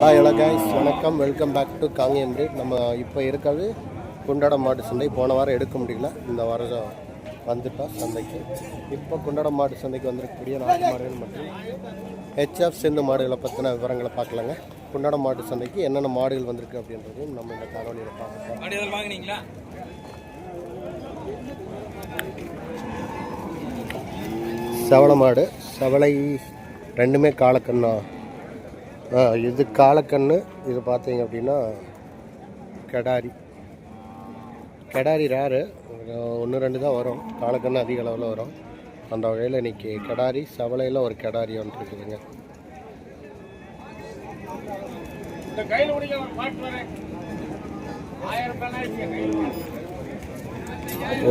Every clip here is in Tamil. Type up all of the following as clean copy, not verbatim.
ஹலோ கைஸ், வணக்கம். Welcome back to Kangayam breed. நம்ம இப்போ இருக்கிறது குண்டடம் மாட்டு சந்தை. போன வாரம் எடுக்க முடியல, இந்த வாரம் வந்துட்டோம் சந்தைக்கு. இப்போ குண்டடம் மாட்டு சந்தைக்கு வந்திருக்கக்கூடிய நாட்டு மாடுகள் மற்றும் ஹெச்எஃப் சிந்து மாடுகளை பற்றின விவரங்களை பார்க்கலாங்க. குண்டடம் மாட்டு சந்தைக்கு என்னென்ன மாடுகள் வந்திருக்கு அப்படின்றதையும் நம்ம இந்த தகவலில் பார்க்கலாம். செவளை மாடு, செவளை ரெண்டுமே காலக்கண்ணா. இது காலக்கண்ணு. இது பார்த்தீங்க அப்படின்னா கெடாரி ரேரு, ஒன்று ரெண்டு தான் வரும். காலக்கண்ணு அதிக அளவில் வரும். அந்த வகையில் இன்றைக்கி கெடாரி செவலையில் ஒரு கெடாரி ஒன்று இருக்குதுங்க.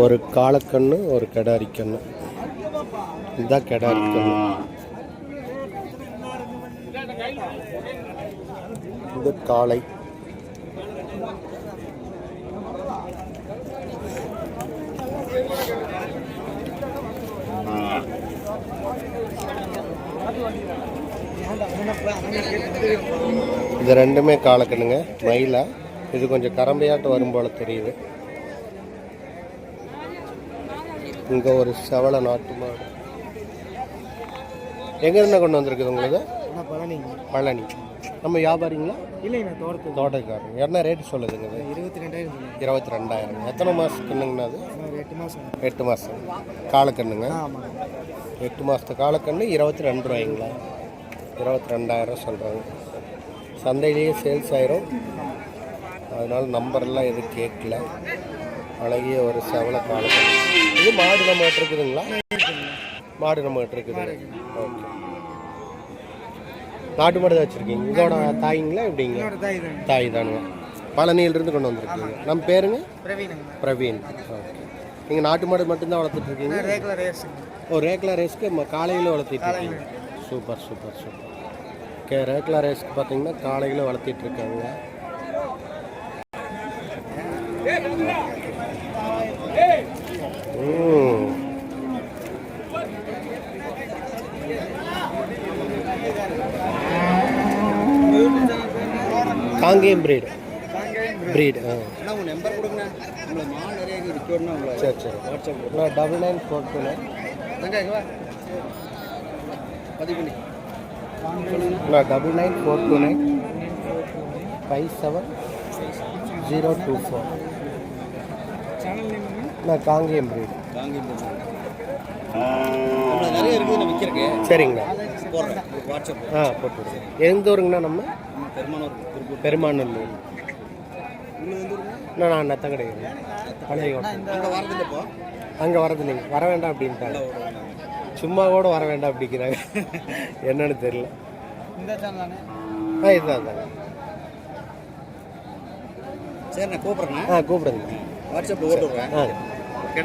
ஒரு காலக்கண்ணு, ஒரு கெடாரி கண்ணு. இதுதான் கெடாரி கண்ணு. இது காளை. இது ரெண்டுமே காலக்கண்ணுங்க, மயிலா. இது கொஞ்சம் கரம்பையாட்டு வரும் போல தெரியுது. இங்க ஒரு செவளை நாட்டு மாடு. எங்க இருந்து கொண்டு வந்திருக்குது உங்களுக்கு? பழனி. நம்ம வியாபாரிங்களா? இல்லைங்க, தோட்டக்காரங்க. என்ன ரேட்டு சொல்லுதுங்க? 22,000. எத்தனை மாதத்துக்குன்னுங்கண்ணா? அது 8 மாதம் காலக்கண்ணுங்க. 8 மாதத்து காலக்கண்ணு 22 ரூபாய்ங்களா? 22,000 சொல்கிறாங்க. சந்தையிலேயே சேல்ஸ் ஆயிரும், அதனால் நம்பரெல்லாம் எதுவும் கேட்கல. அழகிய ஒரு செவலை காலக்கண்ணு. இது மாடு நம்மகிட்ட இருக்குதுங்களா? மாடு நம்மகிட்ட இருக்குது. ஓகே. நாட்டு மாடு தான் வச்சுருக்கீங்க. இதோட தாய்ங்களா எப்படிங்க? தாய் தானுங்க. பழனியிலிருந்து கொண்டு வந்திருக்கீங்க. நம்ம பேருங்க? பிரவீன். ஓகே. நீங்கள் நாட்டு மாடு மட்டும்தான் வளர்த்துட்ருக்கீங்க? ரேக்லா ரேஸ்க்கு காலையில் வளர்த்திட்டு இருக்கீங்க. Super super super. Okay. Rekla ரேஸ்க்கு பார்த்தீங்கன்னா காலையில் வளர்த்திட்டு இருக்காங்க. காங்கேயம் பிரீடு. நம்பர் கொடுங்க. சரி சரி. வாட்ஸ்அப் 9942 9942 57 024. காங்கேயம் பிரீடு. நிறைய இருக்குது விற்கிறக்கு. சரிங்கண்ணா, வாட்ஸ்அப் போட்டு. எந்த ஊருங்கண்ணா? நம்ம பெருமானூர். நான் நத்தம் கிடையாது. அங்கே வரது இல்லைங்க. வர வேண்டாம் அப்படின்ட்டாங்க. சும்மா கூட வர வேண்டாம் அப்படிங்கிறாங்க. என்னன்னு தெரியல. இதுதான் தாங்க. சரி, நான் கூப்பிட்றேன். கூப்பிடுங்க. வாட்ஸ்அப்பில் போட்டுவிடுறேன்.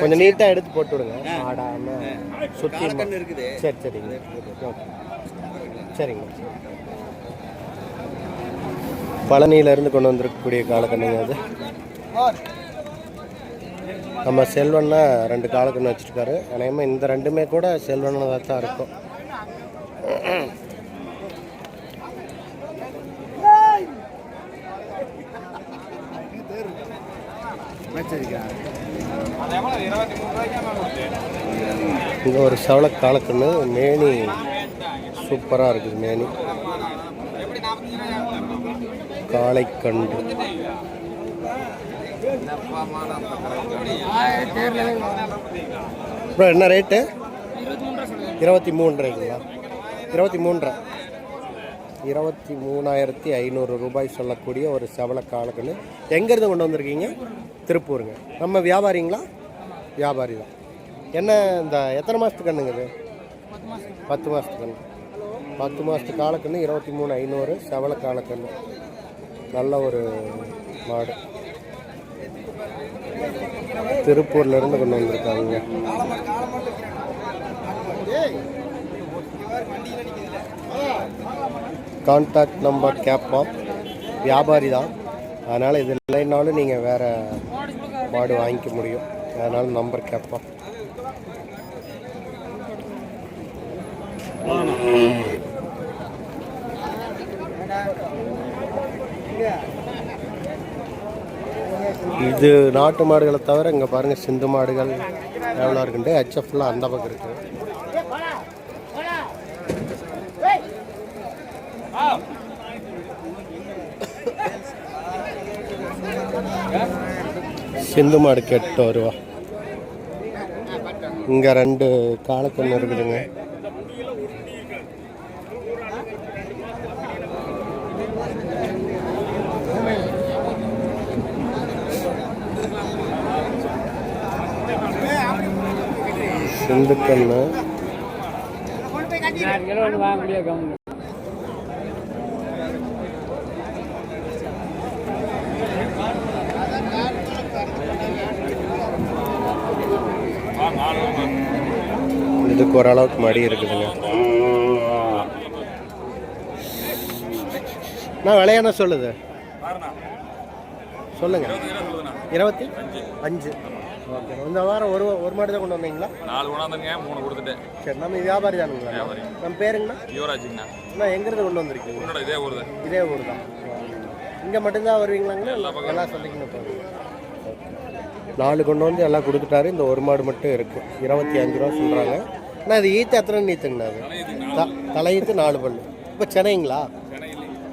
கொஞ்சம் நீட்டாக எடுத்து போட்டு விடுங்க. ஆடாமல் சுற்றி இருக்குது. சரி சரிங்க. ஓகே சரிங்க. பழனியிலேருந்து கொண்டு வந்திருக்கக்கூடிய காலக்கண்ணுங்க அது. நம்ம செல்வன்னா 2 காலக்கண்ணு வச்சுருக்காரு. அநேகமாக இந்த ரெண்டுமே கூட செல்வனாக தான் இருக்கும். இங்கே ஒரு செவளை காலக்கண்ணு. மேனி சூப்பராக இருக்குது. மேனி காளைக்கன்று. அப்புறம் என்ன ரேட்டு? 23,000. 23,500 ரூபாய் சொல்லக்கூடிய ஒரு செவளை காலக்கண்ணு. எங்கேருந்து கொண்டு வந்திருக்கீங்க? திருப்பூருங்க. நம்ம வியாபாரிங்களா? வியாபாரி தான். என்ன இந்த எத்தனை மாதத்துக்கு கண்ணுங்க இது? 10 மாதத்துக்கு கண்ணு. 10 மாதத்து காலக்கண்ணு 23,500 செவளை காலக்கண்ணு. நல்ல ஒரு மாடு. திருப்பூர்லேருந்து கொண்டு வந்திருக்காங்க. கான்டாக்ட் நம்பர் கேட்போம். வியாபாரி தான், அதனால் இது இல்லைன்னாலும் நீங்கள் வேறு மாடு வாங்கிக்க முடியும். அதனால் நம்பர் கேட்போம். இது நாட்டு மாடுகளை தவிர இங்கே பாருங்கள் சிந்து மாடுகள் எவ்வளோ இருக்குன்ட்டு ஹெச்எஃப்லாம் அந்த பக்கம் இருக்குது. சிந்து மாடு 8 ரூபா. இங்கே 2 காலக்கண்ணு இருக்குதுங்க. சிந்து கண்ணு இதுக்கு ஓரளவுக்கு மடி இருக்குதுங்க. நான் விலையான சொல்லுது சொல்லுங்க. 25. ஓகே. இந்த வாரம் ஒரு மாடு தான் கொண்டு வந்தீங்களா? 4 கொண்டாந்துங்க, 3 கொடுத்துட்டேன். சரி, நம்ம வியாபாரி தானுங்களா? வியாபாரி. நம்ம பேருங்கண்ணா? யுவராஜுங்கண்ணா. நான் எங்கிருந்து கொண்டு வந்திருக்கீங்க? உன்னோட இதே ஊர் தான். இதே ஊர் தான். இங்கே மட்டும்தான் வருவீங்களாங்களா? எல்லாம் சொல்லிக்கணும். 4 கொண்டு வந்து எல்லாம் கொடுத்துட்டாரு. இந்த ஒரு மாடு மட்டும் இருக்குது. 25 ரூபா சொல்கிறாங்க. ஆனால் இது ஈத்து எத்தனை நீத்துங்கண்ணா? அது தலையீத்து 4 பல். இப்போ சென்னைங்களா?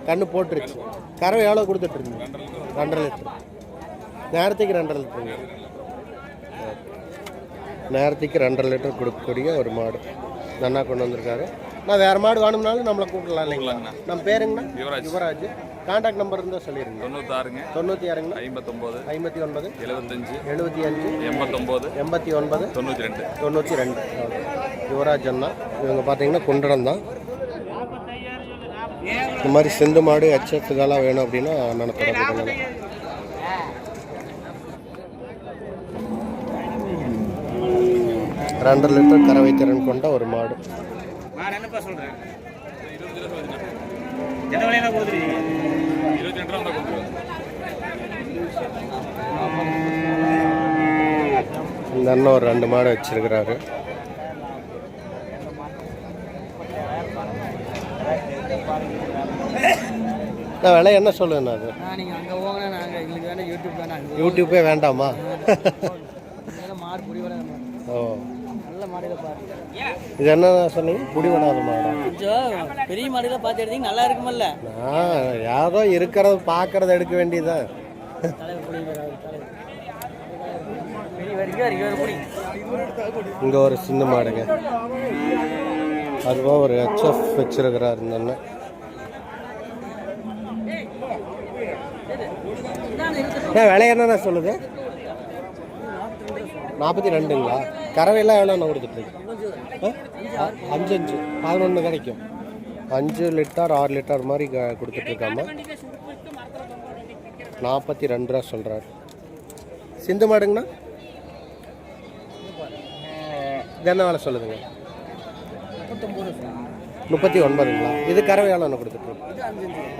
கண்ணு போட்டுருச்சு. கறவை எவ்வளோ கொடுத்துட்ருந்தீங்க? 2.5 லிட்டர். நேரத்துக்கு 2.5 லிட்டருங்க. நேரத்துக்கு 2.5 லிட்டர் கொடுக்கக்கூடிய ஒரு மாடு நன்னா கொண்டு வந்திருக்காரு. நான் வேறு மாடு வேணும்னாலும் நம்மளை கூப்பிடலாம் இல்லைங்களா? நம்ம பேருங்கண்ணா? யுவராஜ். கான்டாக்ட் நம்பர் இருந்தால் சொல்லிடுங்க. 96 59 75 89 92. யுவராஜ் அண்ணா. இவங்க பார்த்தீங்கன்னா குண்டடம் தான். இந்த மாதிரி சிந்து மாடு ஹெச்எஃப் இதெல்லாம் வேணும் அப்படின்னா அண்ணனை தொடர்பு கொள்ளலாம். ரெண்டரை லிட்டர் கறவை திறன் கொண்ட ஒரு மாடு. இந்த அண்ணன் ஒரு 2 மாடு வச்சிருக்கிறாரு. விலை என்ன சொல்லுங்க? அது யூடியூப்பே வேண்டாமா? ஓ, இது என்ன சொன்னீங்க? புடிவடாத மாடா? பெரிய மாடுகளை பார்த்து எடுத்தீங்க நல்லா இருக்குமல்ல. யாரோ இருக்கிறத பார்க்கறத எடுக்க வேண்டியதுதான். இங்க ஒரு சின்ன மாடுங்க. அதுவா ஒரு ஹெச்எஃப் வச்சிருக்கிறாரு இந்த அண்ணன். விலை என்னென்ன சொல்லுது? 42ங்களா? கறவையெல்லாம் எவ்வளோ கொடுத்துட்ருக்கு? 5 11 கிடைக்கும். 5 லிட்டர் 6 லிட்டர் மாதிரி கொடுத்துட்ருக்காம 42 ரூபா சொல்கிறார். சிந்து மாடுங்கண்ணா இது என்ன வேலை சொல்லுதுங்க? 39ங்களா? இது கறவை எவ்வளோ கொடுத்துட்ருக்கு?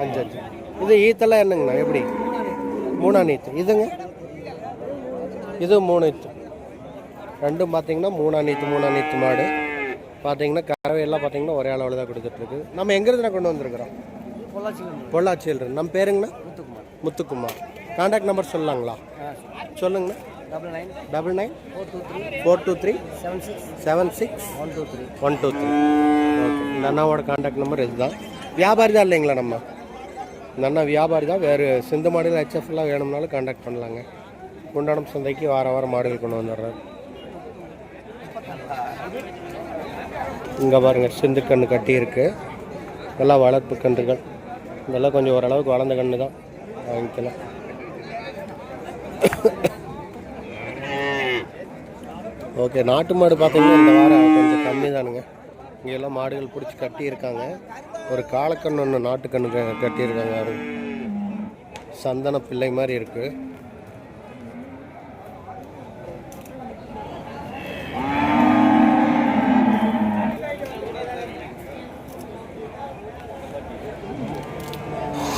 5. இது ஈத்தெல்லாம் என்னங்கண்ணா? எப்படி? 3 நீத்து. இதுங்க இது 3 நீத்து. ரெண்டும் பார்த்தீங்கன்னா 3 நீத்து மாடு. பார்த்தீங்கன்னா கறவையெல்லாம் பார்த்தீங்கன்னா ஒரே அளவில் தான் கொடுத்துட்ருக்கு. நம்ம எங்கேருந்து கொண்டு வந்திருக்கிறோம்? பொள்ளாச்சியில் இருந்து. நம்ம பேருங்கண்ணா? முத்துக்குமார். கான்டாக்ட் நம்பர் சொல்லலாங்களா? சொல்லுங்கண்ணா. 99 423 76 123. ஓகே. இந்த அண்ணாவோட கான்டாக்ட் நம்பர் இதுதான். வியாபாரி தான் இல்லைங்களா? நம்ம இந்த அண்ணா வியாபாரி தான். வேறு சிந்து மாடுகள் ஹெச்எஃப்லாம் வேணும்னாலும் கான்டாக்ட் பண்ணலாங்க. குண்டாடம் சந்தைக்கு வாரம் மாடுகள் கொண்டு வந்துடுறாரு. இங்கே பாருங்கள், சிந்து கன்று கட்டியிருக்கு. எல்லாம் வளர்ப்பு கன்றுகள். இதெல்லாம் கொஞ்சம் ஓரளவுக்கு வளர்ந்த கன்று தான், வாங்கிக்கலாம். ஓகே. நாட்டு மாடு பார்த்தீங்கன்னா இந்த வாரம் கொஞ்சம் கம்மி தானுங்க. இங்கெல்லாம் மாடுகள் பிடிச்சி கட்டியிருக்காங்க. ஒரு காலக்கண்ணு ஒன்று நாட்டு கண்ணு கட்டியிருக்காங்க. அது சந்தன பிள்ளை மாதிரி இருக்குது.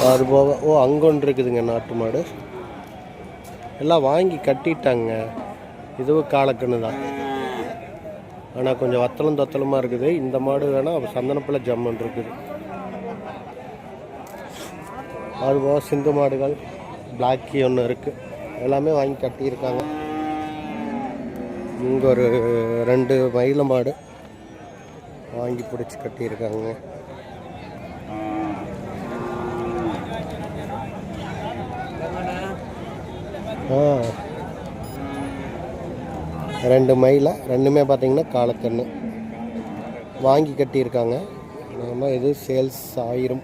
அது போக அங்கே ஒன்று இருக்குதுங்க நாட்டு மாடு. எல்லாம் வாங்கி கட்டிட்டாங்க. இதுவும் காலக்கண்ணு தான். ஆனால் கொஞ்சம் வத்தலும் தொத்தலுமாக இருக்குது. இந்த மாடு வேணால் சந்தனப்பில் ஜம்மன் இருக்குது. அதுபோக சிந்து மாடுகள் பிளாக்கி ஒன்று இருக்குது, எல்லாமே வாங்கி கட்டியிருக்காங்க. இங்கே ஒரு 2 மயில மாடு வாங்கி பிடிச்சி கட்டியிருக்காங்க. ரெண்டு மயில, ரெண்டுமே பார்த்தீங்கன்னா காலக்கண்ணு வாங்கி கட்டியிருக்காங்க. நம்ம இது சேல்ஸ் ஆயிரும்.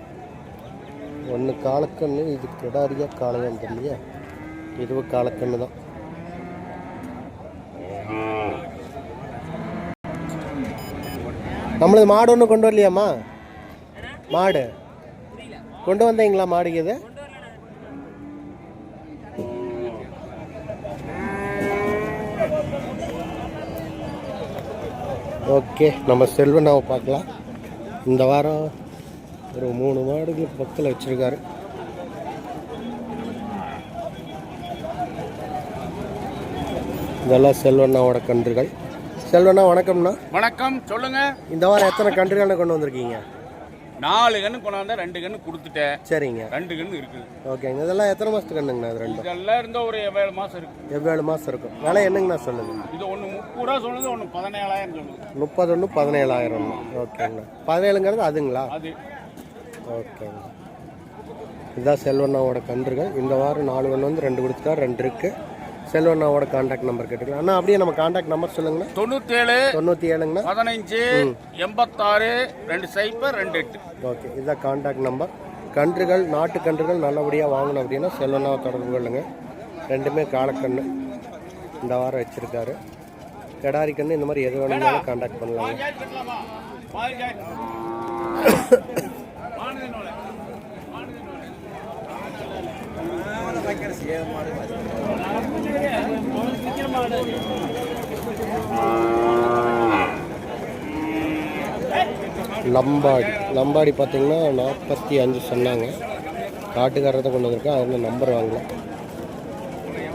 ஒன்று காலக்கண்ணு, இது கிடாரியா காளையான்னு தெரியலையா, இதுவும் காலக்கண்ணு தான். நம்மளது மாடு ஒன்றும் கொண்டு வரலையாம்மா? மாடு கொண்டு வந்தீங்களா? மாடுக்கு இது ஓகே. நம்ம செல்வனாவை பார்க்கலாம். இந்த வாரம் ஒரு 3 மாடுகள் பக்கத்தில் வச்சுருக்காரு. இதெல்லாம் செல்வண்ணாவோட கன்றுகள். செல்வண்ணா வணக்கம்ண்ணா. வணக்கம், சொல்லுங்க. இந்த வாரம் எத்தனை கன்றுகளை கொண்டு வந்திருக்கீங்க? 4 கன்று கொண்டாந்தா 2 கன்று கொடுத்துட்டேன். சரிங்க. 2 கன்று இருக்குது. ஓகேங்க. இதெல்லாம் எத்தனை மாதத்துக்கு கண்ணுங்கண்ணா? இது ரெண்டும் இதெல்லாம் இருந்தால் ஒரு 7 மாதம் இருக்கு. 7 மாதம் இருக்கும். விலை என்னங்கண்ணா சொல்லுங்க? இது ஒன்று 30 ரூபா சொல்லுது, ஒன்று 17,000 சொல்லுது. 31 17,000. ஓகேங்கண்ணா. 17ங்கிறது அதுங்களா? அது ஓகேங்க. இதுதான் செல்வண்ணாவோட கன்றுகள். இந்த வாரம் 4 கன்று வந்து 2 கொடுத்துட்டா, 2 இருக்குது. செல்வண்ணாவோட கான்டாக்ட் நம்பர் கேட்டுக்கலாம் அண்ணா. அப்படியே நம்ம கான்டாக்ட் நம்பர் சொல்லுங்கண்ணா. 97 15 86 2028. ஓகே, இதுதான் கான்டாக்ட் நம்பர். கன்றுகள், நாட்டு கன்றுகள் நல்லபடியாக வாங்கணும் அப்படின்னா செல்வண்ணாவை தொடர்பு கொள்ளுங்க. ரெண்டுமே காலக்கண்ணு இந்த வாரம் வச்சுருக்காரு. கிடாரி கண்ணு இந்த மாதிரி எது வேணும்னாலும் கான்டாக்ட் பண்ணலாங்க. லம்பாடி பார்த்தீங்கன்னா 45 சொன்னாங்க. காட்டுக்காரத்தை கொண்டு வந்திருக்கேன், அதில் நம்பர் வாங்கலாம்.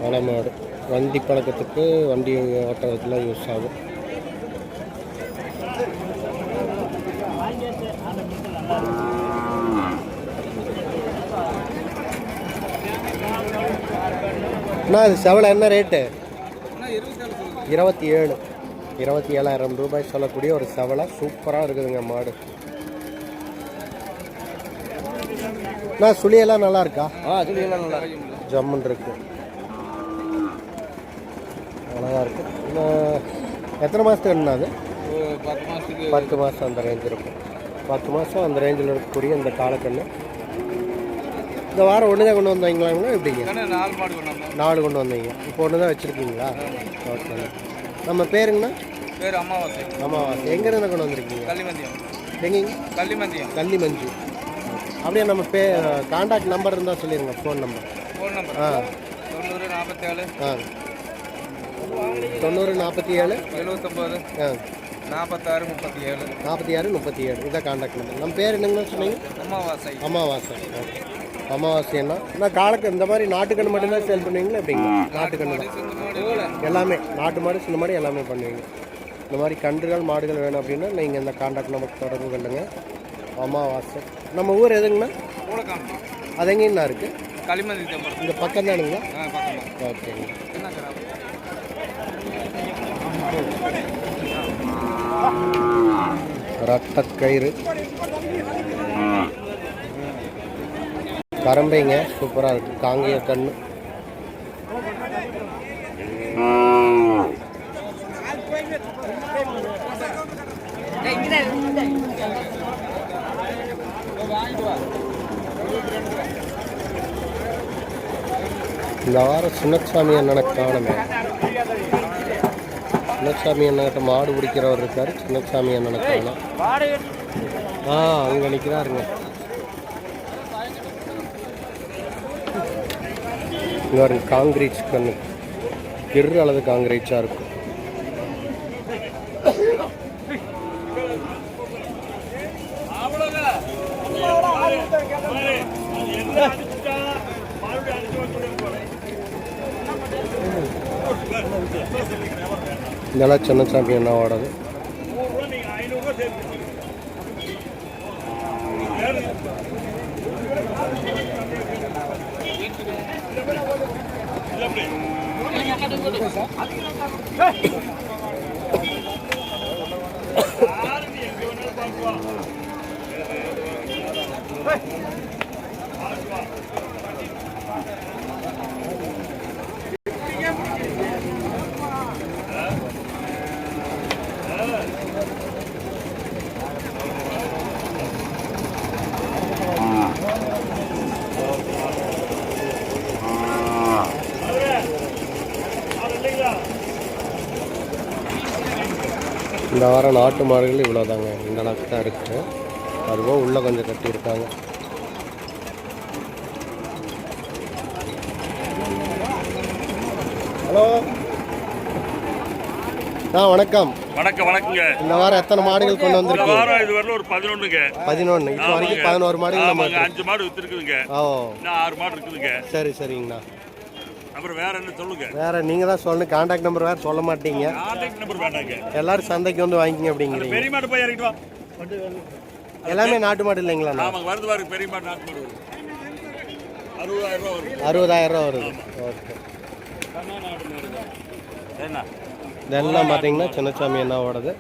வளமாடு வண்டி பழக்கத்துக்கு, வண்டி ஓட்டுறதுக்குலாம் யூஸ் ஆகும். அண்ணா இது செவலை என்ன ரேட்டு? 27,000 ரூபாய் சொல்லக்கூடிய ஒரு செவலை. சூப்பராக இருக்குதுங்க மாடு. அண்ணா சுழியெல்லாம் நல்லா இருக்கா? சுழியெல்லாம் நல்லா இருக்கு, ஜம்முன்னு இருக்கு, அழகாக இருக்கு. எத்தனை மாதத்துக்கு என்ன அது? 10 மாதம் அந்த ரேஞ்ச் இருக்கும். 10 மாதம் அந்த ரேஞ்சில் இருக்கக்கூடிய இந்த காலக்கண்ணு. இந்த வாரம் ஒன்று தான் கொண்டு வந்தீங்களாங்களா எப்படிங்க? 4 கொண்டு வந்தீங்க. இப்போ ஒன்று தான் வச்சுருக்கீங்களா? ஓகே. நம்ம பேருங்கண்ணா? பேர் அமாவாசை. எங்கேருந்து கொண்டு வந்திருக்கீங்க? எங்கேங்க? கள்ளிமஞ்சி. அப்படியே நம்ம கான்டாக்ட் நம்பர் இருந்தால் சொல்லிடுங்க. ஃபோன் நம்பர் 90 47 76 46 இதான் கான்டாக்ட் நம்பர். நம்ம பேர் என்னங்கண்ணா சொன்னீங்க? அமாவாசை என்ன? நான் காலக்கு இந்த மாதிரி நாட்டுக்கண்ணு மட்டும்தான் சேல் பண்ணுவீங்களா எப்படிங்க? நாட்டுக்கண்ணு தான் எல்லாமே, நாட்டு மாடு சின்ன மாடு எல்லாமே பண்ணுவீங்க. இந்த மாதிரி கன்றுகள் மாடுகள் வேணும் அப்படின்னா நீங்கள் இந்த கான்டாக்ட் நம்பருக்கு தொடர்பு கொள்ளுங்க. அமாவாசை. நம்ம ஊர் எதுங்கண்ணா? அது எங்கேண்ணா இருக்குது? இந்த பக்கம் தானுங்களா? ஓகேங்க. ரத்தக்கயிறு கரம்பைங்க சூப்பராக இருக்குது. காங்கிய கண்ணு. இந்த வாரம் சின்னசாமி அண்ணனை காணுமே. சின்னசாமி அண்ணன்கிட்ட மாடு பிடிக்கிறவர் இருக்கார். சின்னசாமி அண்ணனை காணும். அங்கே நிற்கிறாருங்க. இங்கே ஒரு காங்கிரீட் கண்ணு, கிரு அளவு காங்கிரீட்ஸாக இருக்கும். இதெல்லாம் சின்னசாமி அண்ணாவோடது. இந்த வாரம் நாட்டு மாடுகள் இவ்வளோதாங்க, இந்த அளவுக்கு தான் இருக்குது. அதுவும் உள்ளே கொஞ்சம் கட்டியிருக்காங்க. ஹலோ வணக்கம். வணக்கங்க. இந்த வாரம் எத்தனை மாடுகள் கொண்டு வந்திருக்கீங்க? வாரம் இது வரல ஒரு 11ங்க. 11. இப்போ வரைக்கும் 11 மாடுகள் நம்ம 5 மாடு வித்துருக்குதுங்க. ஓ, இன்னும் 6 மாடு இருக்குதுங்க. சரிங்கண்ணா. அப்புறம் வேற என்ன சொல்லுங்க? வேற நீங்க தான் சொல்லணும். கான்டாக்ட் நம்பர் வேற சொல்ல மாட்டீங்க. கான்டாக்ட் நம்பர் வேண்டாங்க. எல்லாரும் சந்தைக்கு வந்து வாங்கிங்க அப்படிங்கிறீங்க. பெரிய மாடு போய் இறக்கிட்டு வா. எல்லாமே நாட்டு மாடு இல்லைங்களா? ஆமாங்க, வருது பாருங்க, பெரிய மாடு நாட்டு மாடு வருது. 60,000 ரூபா வருது. 60,000 வருது. ஓகே. என்ன இதெல்லாம் பார்த்தீங்கன்னா சின்னசாமி என்னோடது.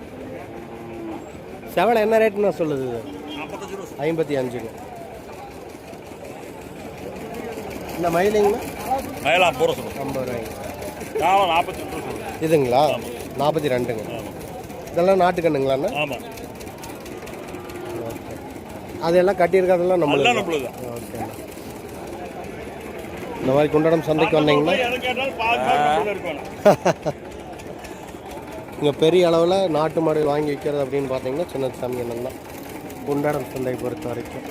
செவலை என்ன ரேட்டுன்னு சொல்லுது? 55. இந்த மயிலிங்கண்ணா மயிலாம் போற சொல்லுங்க. 50 ரூபாய்ங்க. 42 சொல்லுங்க. இதுங்களா? 42ங்க. இதெல்லாம் நாட்டுக்கண்ணுங்களாண்ணா? ஆமாம். ஓகே. அதெல்லாம் கட்டியிருக்கிறதெல்லாம் நம்மளுக்கு. ஓகே. இந்த மாதிரி குண்டடம் சந்தைக்கு வந்தீங்கன்னா இங்கே பெரிய அளவில் நாட்டு மாடு வாங்கி விற்கிறது அப்படின்னு பார்த்தீங்கன்னா சின்னசாமி என்னன்னா குண்டடம் சந்தை பொறுத்த வரைக்கும்.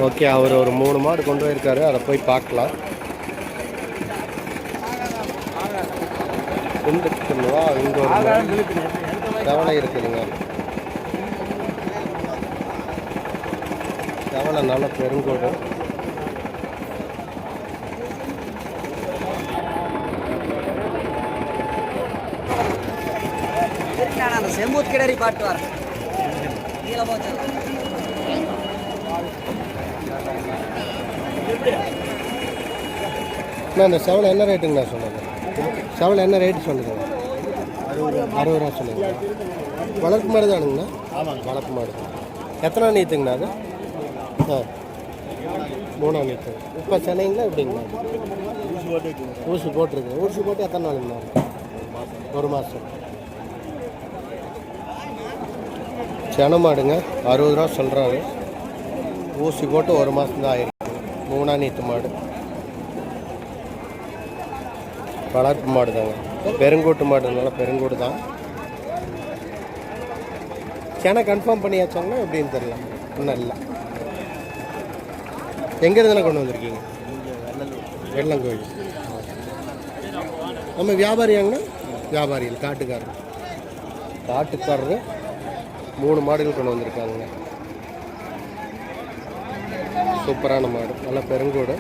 ஓகே, அவர் ஒரு 3 மாடு கொண்டு போயிருக்காரு, அதை போய் பார்க்கலாம். குண்டுக்குவா இங்கே ஒரு செவலை இருக்குதுங்க. செவலை நல்ல பெருங்கோடு. அந்த செம்பூத் கிடறி பாட்டு வர அந்த செவலை என்ன ரேட்டுங்கண்ணா சொல்லுங்க? செவலை என்ன ரேட்டு சொல்லுங்க? 60 ரூபா சொல்லுங்க. வளர்ப்பு மாடு தானுங்கண்ணா? ஆமாங்க, வளர்ப்பு மாடு. எத்தனை நீத்துங்கண்ணா அது? 3 நீத்து. இப்போ சென்னைங்களா எப்படிங்கண்ணா? ஊசி போட்டிருக்கு. ஊசி போட்டு எத்தனை நாளுங்கண்ணா? 1 மாதம். சென மாடுங்க, 60 ரூபா சொல்கிறாரு. ஊசி போட்டு 1 மாதம் தான் ஆயிருக்கு. 3 நீத்து மாடு. வளர்ப்பு மாடு தாங்க, பெருங்கூட்டு மாடுனால பெருங்கூடு தான். சென கன்ஃபார்ம் பண்ணியாச்சாங்கன்னா எப்படின்னு தெரியல, இன்னும் இல்லை. எங்கே இருந்தாலும் கொண்டு வந்திருக்கீங்க? வெள்ளங்கோயில். நம்ம வியாபாரியாங்கண்ணா? வியாபாரிகள், காட்டுக்காரரு 3 மாடுகள் கொண்டு வந்திருக்காங்க. சூப்பரான மாடு, நல்லா பெருங்கூடு.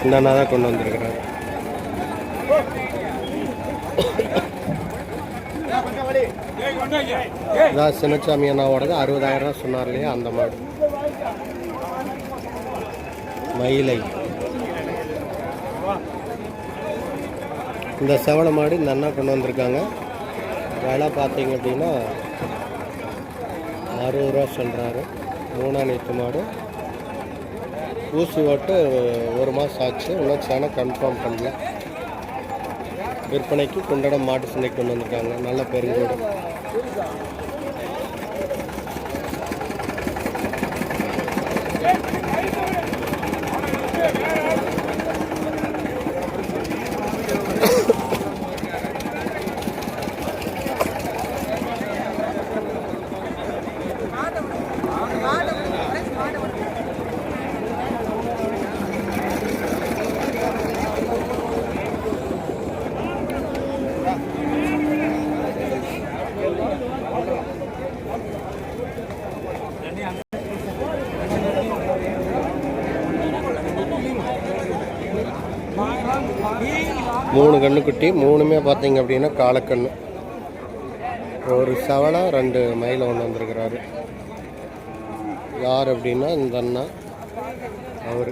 இந்த அண்ணா தான் கொண்டு வந்திருக்கிறாரு. இதான் சின்னசாமி அண்ணாவோடது. 60,000 ரூபா சொன்னார் இல்லையா, அந்த மாடு. மயிலை. இந்த செவலை மாடு இந்த அண்ணா கொண்டு வந்திருக்காங்க. விலை பார்த்தீங்க அப்படின்னா 60 ரூபா சொல்கிறாரு. 3 நீத்து மாடு. ஊசி ஓட்டு 1 மாதம் ஆச்சு, இன்னும் சேனை கன்ஃபார்ம் பண்ணல. விற்பனைக்கு குண்டடம் மாட்டு சந்தைக்கு கொண்டு வந்திருக்காங்க. நல்ல பெருங்கூடு. மூணு கண்ணுக்குட்டி, 3மே பார்த்தீங்க அப்படின்னா காலக்கண்ணு. ஒரு செவலை 2 மயில ஒன்று வந்திருக்கிறாரு. யார் அப்படின்னா இந்த அண்ணா அவர்.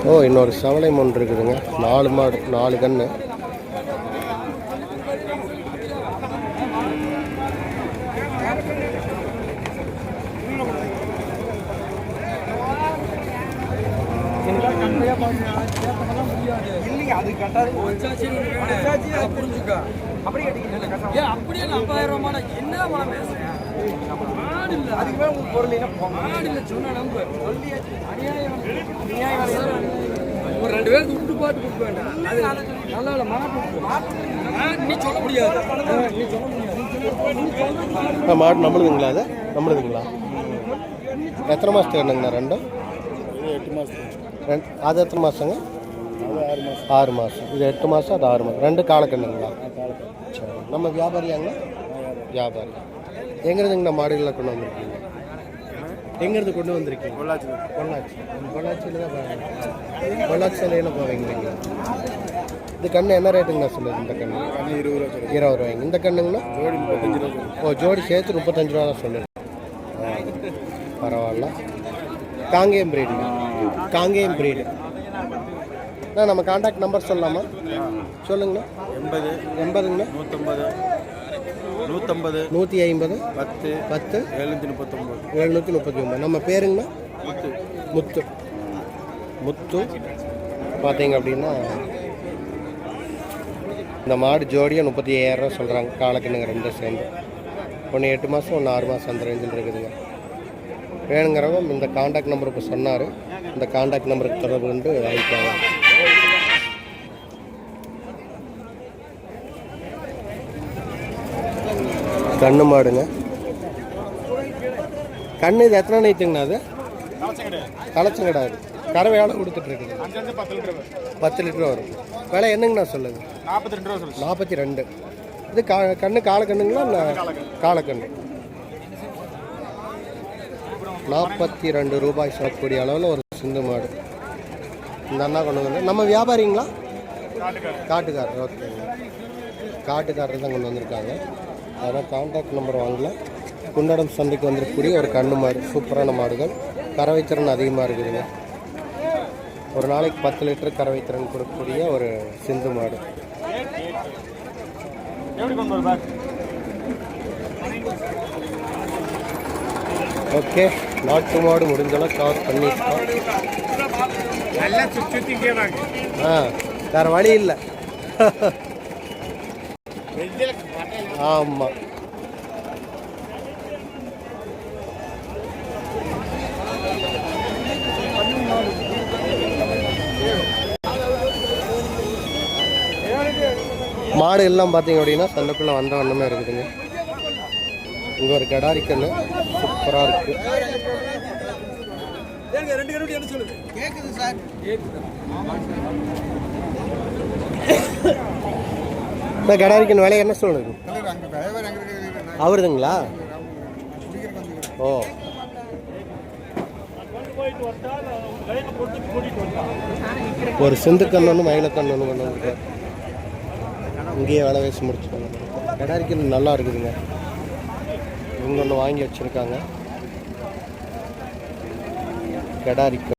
ஓ, இன்னொரு செவலை ஒன்று இருக்குதுங்க. 4 மாடு, 4 கன்று. மாடு நம்மளுதுங்களா? அது நம்மளுதுங்களா? எத்தனை மாதத்துக்கு வேணுங்கண்ணா? 2 8 மாதத்துக்கு. அது எத்தனை மாதங்க? அது 6 மாதம். 6 மாதம். இது 8 மாதம், அது 6 மாதம். 2 காலக்கண்ணுங்களா? சரி. நம்ம வியாபாரியாங்க? வியாபாரி. எங்கேருந்துங்கண்ணா மாடுகளில் கொண்டு வந்திருக்கீங்க? எங்கேருந்து கொண்டு வந்திருக்கீங்க? பொள்ளாச்சி. பொள்ளாச்சி. பொள்ளாச்சியில் தான் போவீங்க. பொள்ளாச்சி சிலையில் போவீங்க. இந்த கன்று என்ன ரேட்டுங்கண்ணா சொல்லுது? இந்த கன்று 20 ரூபா. 20 ரூபாய்ங்க. இந்த கண்ணுங்கண்ணா ஜோடி 35 ரூபா. ஓ, ஜோடி சேர்த்து 35 ரூபா தான் சொல்லுது. பரவாயில்ல. காங்கேயம் பிரீடுங்க. காங்கேயம் பிரீடு. நம்ம கான்டாக்ட் நம்பர் சொல்லலாமா? சொல்லுங்கண்ணா. 80ங்கண்ணா 150 150 10 10 739. 739. நம்ம பேருங்கண்ணா முத்து. முத்து பார்த்தீங்க அப்படின்னா இந்த மாடு ஜோடியாக 35,000 ரூபா சொல்கிறாங்க. காலக்கண்ணுங்க 2 சேர்ந்து. ஒன்று 8 மாதம், ஒன்று 6 மாதம், அந்த ரேஞ்சில் இருக்குதுங்க. வேணுங்கிறவங்க இந்த கான்டாக்ட் நம்பர் இப்போ சொன்னார். இந்த கான்டாக்ட் நம்பருக்கு தொடர்பு கொண்டு வாங்கிக்கலாம். கண்ணு மாடுங்க. கண்ணு இது எத்தனை நீத்துங்கண்ணா? அது கலச்சங்கடாது. கறவை எவ்வளோ கொடுத்துட்ருக்குது? 10 லிட்டர் வரும். விலை என்னங்கண்ணா சொல்லுது? 42 ரூபா சொல்லுங்கள். 42. இது கண்ணு காலக்கண்ணுங்களா இல்லை? காலக்கண்ணு. 42 ரூபாய் சொல்லக்கூடிய அளவில் ஒரு சிந்து மாடு இந்த அண்ணா கொண்டு வந்து. நம்ம வியாபாரிங்களா? காட்டுக்காரர். ஓகேங்க, காட்டுக்காரர் தான் கொண்டு வந்திருக்காங்க. அதனால் கான்டாக்ட் நம்பர் வாங்கல. குண்டடம் சந்தைக்கு வந்துருக்கக்கூடிய ஒரு கண்ணு மாடு. சூப்பரான மாடுகள். கறவைத்திறன் அதிகமாக இருக்குதுங்க. ஒரு நாளைக்கு 10 லிட்டர் கறவைத்திறன் கொடுக்கக்கூடிய ஒரு சிந்து மாடு. ஓகே, நாட்டு மாடு முடிஞ்சளவு கவர் பண்ணிட்டோம். வேறு வழி இல்லை. ஆமாம். மாடு எல்லாம் பார்த்தீங்க அப்படின்னா சந்தைக்குள்ளே வந்த வண்ணமே இருக்குதுங்க. இங்கே ஒரு கடாரிக்கண்ணு சூப்பராக இருக்குது. இந்த கடாரிக்கண்ணு விலை என்ன சொல்லுது? அவருதுங்களா? ஓ, ஒரு சிந்துக்கண்ணு ஒன்று மயிலக்கண்ணு ஒன்று கொண்டு வந்துருக்காரு. இங்கேயே வேலை வேசி முடிச்சுக்கோங்க. கடாரிக்கண்ணு நல்லா இருக்குதுங்க. இவங்க ஒன்று வாங்கி வச்சுருக்காங்க. கடாரிக்கண்ணு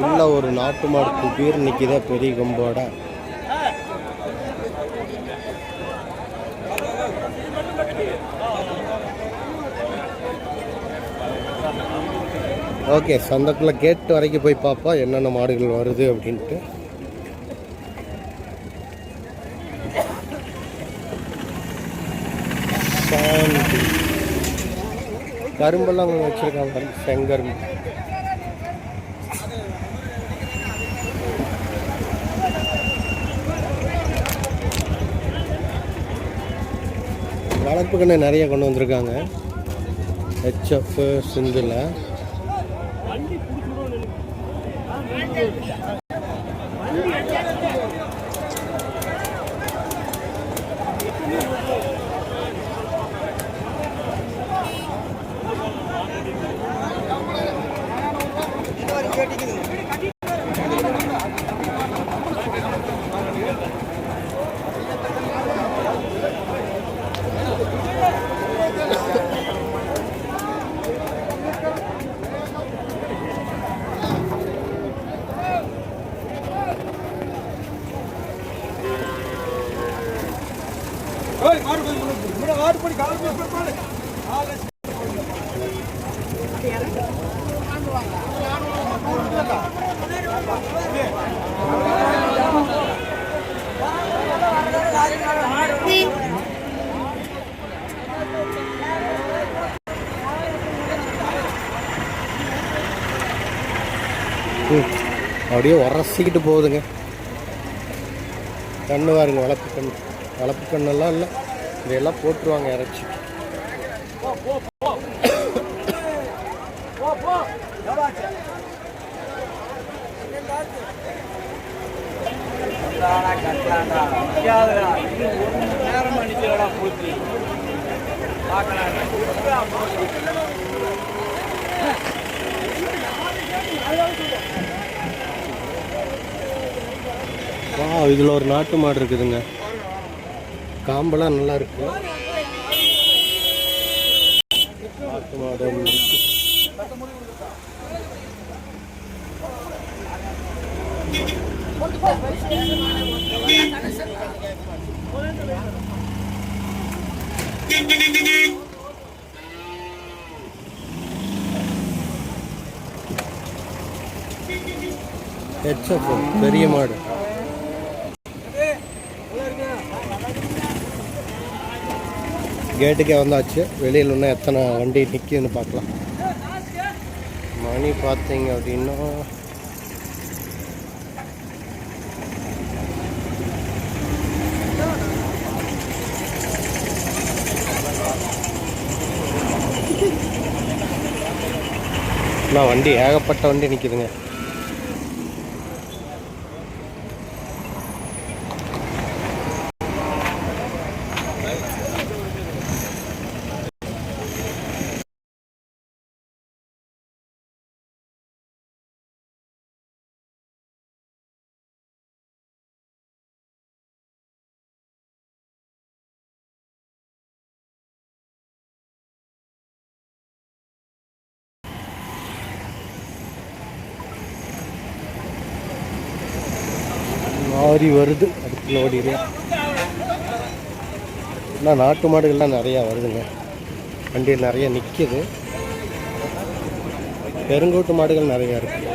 உள்ள ஒரு நாட்டு மாடு குபீர் நிற்கிதா பெரிய கொம்போட. ஓகே, சந்தைக்குள்ளே கேட்டு வரைக்கும் போய் பார்ப்போம் என்னென்ன மாடுகள் வருது அப்படின்ட்டு. கரும்பெல்லாம் வச்சுருக்காங்க. செங்கரும்பு. வளர்ப்பு கண்ணு நிறைய கொண்டு வந்திருக்காங்க. ஹெச்எஃப் சிந்தில். அப்படியே உரசிக்கிட்டு போகுதுங்க. கண்ணு பாருங்க, வளர்ப்பு கண்ணெல்லாம் இல்லை, இதையெல்லாம் போட்டுருவாங்க இறச்சி. இதில் ஒரு நாட்டு மாடு இருக்குதுங்க. காம்பெல்லாம் நல்லா இருக்கு. நாட்டு மாடு இருக்கு. HF பெரிய மாடு. கேட்டுக்கே வந்தாச்சு. வெளியில் இன்னும் எத்தனை வண்டி நிற்கிதுன்னு பார்க்கலாம். மணி பார்த்தீங்க அப்படின்னா வண்டி ஏகப்பட்ட வண்டி நிற்கிதுங்க. லாரி வருது, அதுக்குள்ள ஓடிடுறேன். ஆனால் நாட்டு மாடுகள்லாம் நிறையா வருதுங்க. வண்டியில் நிறைய நிற்கிது. பெருங்கூட்டு மாடுகள் நிறையா இருக்குது.